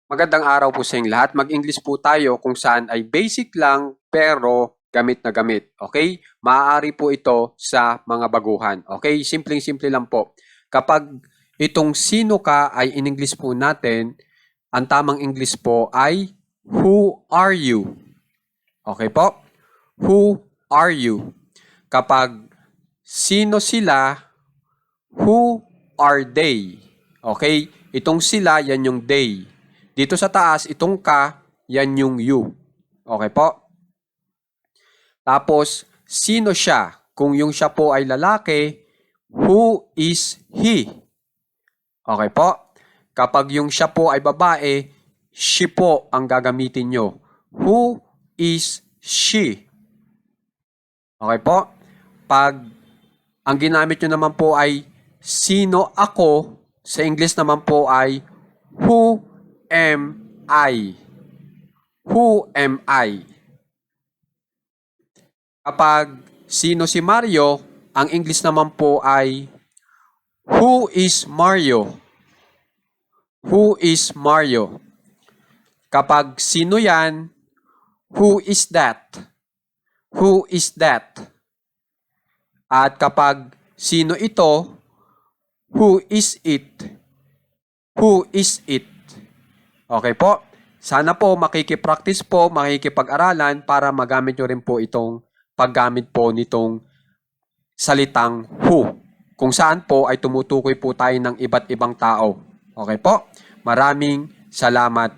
Magandang araw po sa inyong lahat. Mag-English po tayo kung saan ay basic lang pero gamit na gamit. Okay? Maaari po ito sa mga baguhan. Okay? Simpleng-simple lang po. Kapag itong sino ka ay in-English po natin, ang tamang English po ay who are you? Okay po? Who are you? Kapag sino sila, who are they? Okay? Itong sila, yan yung they. Dito sa taas, itong ka, yan yung you. Okay po? Tapos, sino siya? Kung yung siya po ay lalaki, who is he? Okay po? Kapag yung siya po ay babae, she po ang gagamitin nyo. Who is she? Okay po? Pag ang ginamit nyo naman po ay sino ako, sa English naman po ay who am I? Who am I? Kapag sino si Mario, ang English naman po ay who is Mario? Who is Mario? Kapag sino yan, who is that? Who is that? At kapag sino ito, who is it? Who is it? Okay po? Sana po makikipractice po, makikipag-aralan para magamit nyo rin po itong paggamit po nitong salitang who. Kung saan po ay tumutukoy po tayo ng iba't ibang tao. Okay po? Maraming salamat